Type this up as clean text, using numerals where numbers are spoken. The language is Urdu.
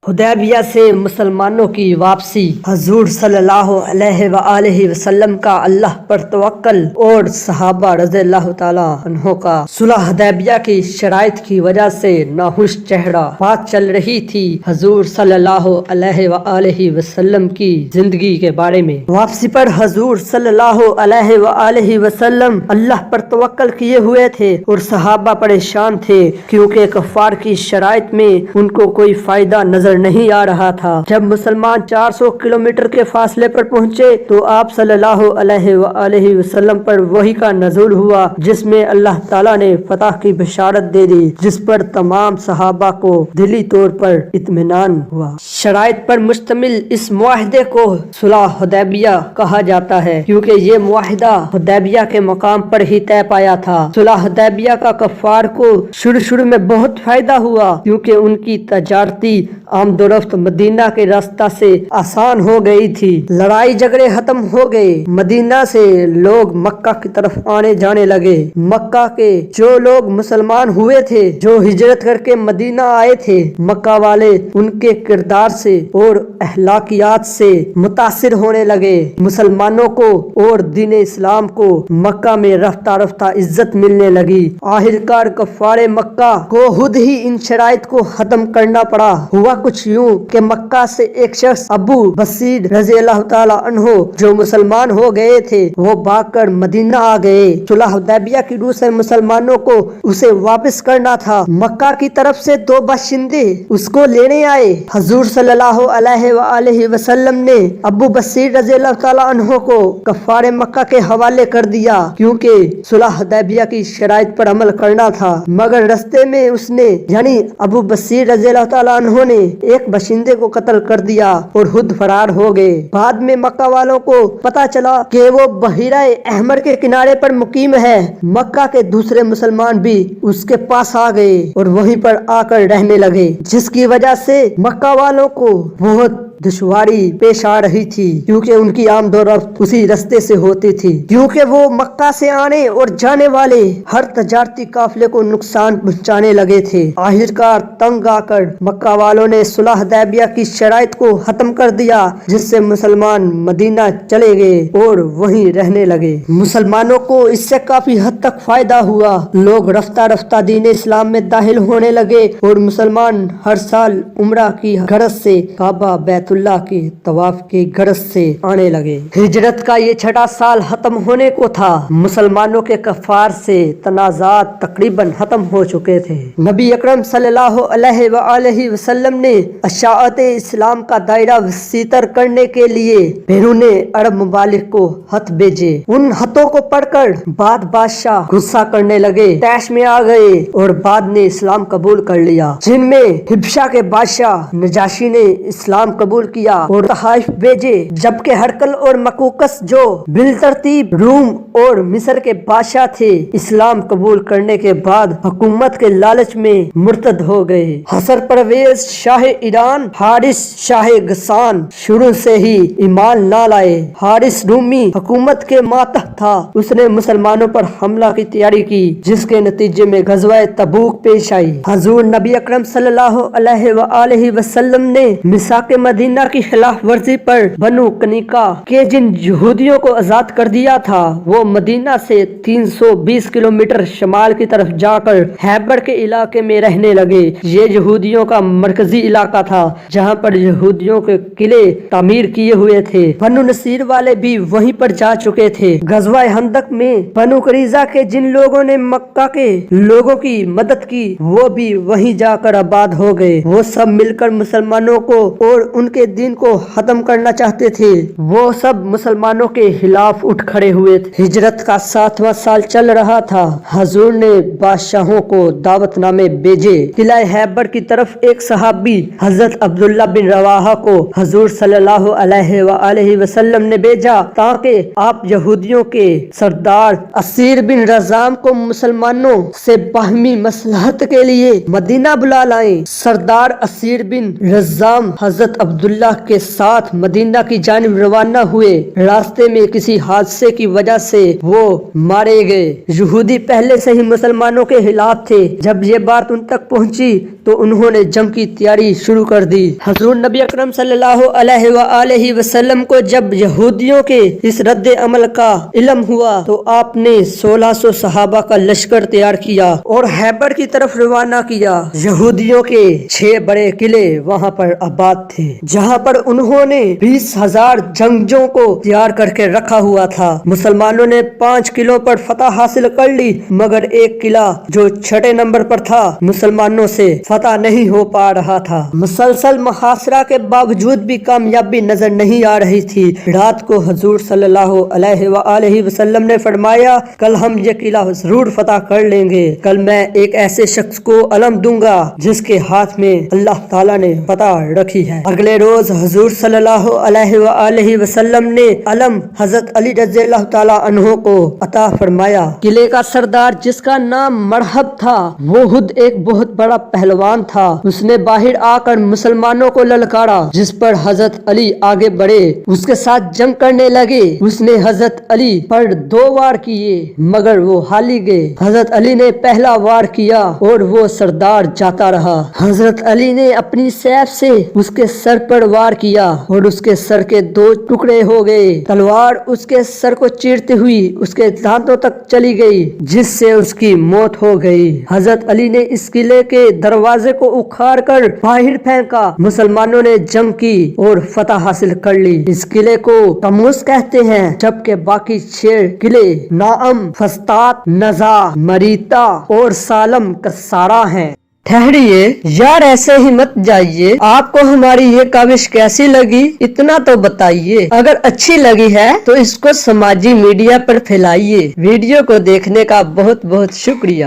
حدیبیہ سے مسلمانوں کی واپسی۔ حضور صلی اللہ علیہ وآلہ وسلم کا اللہ پر توکل اور صحابہ رضی اللہ تعالی عنہ کا صلح حدیبیہ کی شرائط کی وجہ سے ناخوش چہرہ۔ بات چل رہی تھی حضور صلی اللہ علیہ وآلہ وسلم کی زندگی کے بارے میں۔ واپسی پر حضور صلی اللہ علیہ وآلہ وسلم اللہ پر توکل کیے ہوئے تھے اور صحابہ پریشان تھے کیونکہ کفار کی شرائط میں ان کو کوئی فائدہ نظر نہیں آ رہا تھا۔ جب مسلمان 400 کلومیٹر کے فاصلے پر پہنچے تو آپ صلی اللہ علیہ وآلہ وسلم پر وحی کا نزول ہوا جس میں اللہ تعالیٰ نے فتح کی بشارت دے دی، جس پر تمام صحابہ کو دلی طور پر اطمینان ہوا۔ شرائط پر مشتمل اس معاہدے کو صلح حدیبیہ کہا جاتا ہے کیونکہ یہ معاہدہ حدیبیہ کے مقام پر ہی طے پایا تھا۔ صلح حدیبیہ کا کفار کو شروع میں بہت فائدہ ہوا کیونکہ ان کی تجارتی آمد و رفت مدینہ کے راستہ سے آسان ہو گئی تھی۔ لڑائی جھگڑے ختم ہو گئے، مدینہ سے لوگ مکہ کی طرف آنے جانے لگے۔ مکہ کے جو لوگ مسلمان ہوئے تھے، جو ہجرت کر کے مدینہ آئے تھے، مکہ والے ان کے کردار سے اور اخلاقیات سے متاثر ہونے لگے۔ مسلمانوں کو اور دین اسلام کو مکہ میں رفتہ رفتہ عزت ملنے لگی۔ آخرکار کفار مکہ کو خود ہی ان شرائط کو ختم کرنا پڑا۔ ہوا کچھ یوں کہ مکہ سے ایک شخص ابو بصیر رضی اللہ تعالی عنہ جو مسلمان ہو گئے تھے وہ بھاگ کر مدینہ آ گئے۔ صلح حدیبیہ کی روح سے مسلمانوں کو اسے واپس کرنا تھا۔ مکہ کی طرف سے 2 باشندے اس کو لینے آئے۔ حضور صلی اللہ علیہ وآلہ وسلم نے ابو بصیر رضی اللہ تعالی عنہ کو کفار مکہ کے حوالے کر دیا کیونکہ صلح حدیبیہ کی شرائط پر عمل کرنا تھا، مگر رستے میں اس نے یعنی ابو بصیر رضی اللہ تعالی عنہ نے ایک باشندے کو قتل کر دیا اور خود فرار ہو گئے۔ بعد میں مکہ والوں کو پتا چلا کہ وہ بحیرہ احمر کے کنارے پر مقیم ہے۔ مکہ کے دوسرے مسلمان بھی اس کے پاس آ گئے اور وہیں پر آ کر رہنے لگے، جس کی وجہ سے مکہ والوں کو بہت دشواری پیش آ رہی تھی کیونکہ ان کی آمد و رفت اسی رستے سے ہوتی تھی، کیونکہ وہ مکہ سے آنے اور جانے والے ہر تجارتی قافلے کو نقصان پہنچانے لگے تھے۔ آخرکار تنگ آ کر مکہ والوں نے صلح حدیبیہ کی شرائط کو ختم کر دیا جس سے مسلمان مدینہ چلے گئے اور وہیں رہنے لگے۔ مسلمانوں کو اس سے کافی حد تک فائدہ ہوا۔ لوگ رفتہ رفتہ دین اسلام میں داخل ہونے لگے اور مسلمان ہر سال عمرہ کی غرض سے کعبہ بیت اللہ کے طواف کی غرض سے آنے لگے۔ ہجرت کا یہ 6واں سال ختم ہونے کو تھا۔ مسلمانوں کے کفار سے تنازعات تقریباً ختم ہو چکے تھے۔ نبی اکرم صلی اللہ علیہ وآلہ وسلم نے اشاعت اسلام کا دائرہ وسیع تر کرنے کے لیے بیرون عرب ممالک کو خط بھیجے۔ ان خطوں کو پڑھ کر بعد بادشاہ غصہ کرنے لگے، طیش میں آ گئے اور بعد نے اسلام قبول کر لیا، جن میں حبشہ کے بادشاہ نجاشی نے اسلام قبول کیا اور تحائف بھیجے، جبکہ ہرقل اور مقوقس جو بالترتیب روم اور مصر کے بادشاہ تھے اسلام قبول کرنے کے بعد حکومت کے لالچ میں مرتد ہو گئے۔ حسر پرویز شاہ ایران حارث شاہ غسان شروع سے ہی ایمان نہ لائے۔ حارث رومی حکومت کے ماتحت تھا، اس نے مسلمانوں پر حملہ کی تیاری کی جس کے نتیجے میں غزوہ تبوک پیش آئی۔ حضور نبی اکرم صلی اللہ علیہ وآلہ وسلم نے میثاق مدینہ کی خلاف ورزی پر بنو کنیکا کے جن یہودیوں کو آزاد کر دیا تھا وہ مدینہ سے 320 کلومیٹر شمال کی طرف جا کر خیبر کے علاقے میں رہنے لگے۔ یہ یہودیوں کا مرکزی علاقہ تھا جہاں پر یہودیوں کے قلعے تعمیر کیے ہوئے تھے۔ بنو نصیر والے بھی وہیں پر جا چکے تھے۔ غزوہ خندق میں بنو قریظہ کے جن لوگوں نے مکہ کے لوگوں کی مدد کی وہ بھی وہیں جا کر آباد ہو گئے۔ وہ سب مل کر مسلمانوں کو اور ان کے دین کو ختم کرنا چاہتے تھے۔ وہ سب مسلمانوں کے خلاف اٹھ کھڑے ہوئے تھے۔ ہجرت کا 7واں سال چل رہا تھا۔ حضور نے بادشاہوں کو دعوت نامے بھیجے۔ قلعہ خیبر کی طرف ایک صحابی حضرت عبداللہ بن رواحہ کو حضور صلی اللہ علیہ وآلہ وسلم نے بھیجا تاکہ آپ یہودیوں کے سردار اسیر بن رزام کو مسلمانوں سے باہمی مصلحت کے لیے مدینہ بلا لائیں۔ سردار اسیر بن رزام حضرت عبداللہ عبداللہ کے ساتھ مدینہ کی جانب روانہ ہوئے۔ راستے میں کسی حادثے کی وجہ سے وہ مارے گئے۔ یہودی پہلے سے ہی مسلمانوں کے خلاف تھے۔ جب یہ بات ان تک پہنچی تو انہوں نے جنگ کی تیاری شروع کر دی۔ حضور نبی اکرم صلی اللہ علیہ وآلہ وسلم کو جب یہودیوں کے اس رد عمل کا علم ہوا تو آپ نے 1600 صحابہ کا لشکر تیار کیا اور خیبر کی طرف روانہ کیا۔ یہودیوں کے 6 بڑے قلعے وہاں پر آباد تھے، جہاں پر انہوں نے 20,000 جنگجوؤں کو تیار کر کے رکھا ہوا تھا۔ مسلمانوں نے 5 قلعوں پر فتح حاصل کر لی، مگر ایک قلعہ جو 6 نمبر پر تھا مسلمانوں سے فتح نہیں ہو پا رہا تھا۔ مسلسل محاصرہ کے باوجود بھی کامیابی نظر نہیں آ رہی تھی۔ رات کو حضور صلی اللہ علیہ وآلہ وسلم نے فرمایا، کل ہم یہ قلعہ ضرور فتح کر لیں گے۔ کل میں ایک ایسے شخص کو علم دوں گا جس کے ہاتھ میں اللہ تعالیٰ نے فتح رکھی ہے۔ اگلے روز حضور صلی اللہ علیہ وآلہ وسلم نے علم حضرت علی رضی اللہ تعالیٰ عنہ کو عطا فرمایا۔ قلعے کا سردار جس کا نام مرحب تھا وہ خود ایک بہت بڑا پہلوان تھا۔ اس نے باہر آ کر مسلمانوں کو للکارا، جس پر حضرت علی آگے بڑھے، اس کے ساتھ جنگ کرنے لگے۔ اس نے حضرت علی پر 2 وار کیے مگر وہ ہالی گئے۔ حضرت علی نے پہلا وار کیا اور وہ سردار جاتا رہا۔ حضرت علی نے اپنی سیف سے اس کے سر پر وار کیا اور اس کے سر کے 2 ٹکڑے ہو گئے۔ تلوار اس کے سر کو چیرتے ہوئی اس کے دانتوں تک چلی گئی، جس سے اس کی موت ہو گئی۔ حضرت علی نے اس قلعے کے دروازے کو اکھاڑ کر باہر پھینکا۔ مسلمانوں نے جنگ کی اور فتح حاصل کر لی۔ اس قلعے کو تموز کہتے ہیں، جبکہ باقی 6 قلعے نعم، فسطاط، نزا، مریتا اور سالم کسارا ہیں۔ ٹھہریے یار، ایسے ہی مت جائیے۔ آپ کو ہماری یہ کاوش کیسی لگی اتنا تو بتائیے۔ اگر اچھی لگی ہے تو اس کو سماجی میڈیا پر پھیلائیے۔ ویڈیو کو دیکھنے کا بہت بہت شکریہ۔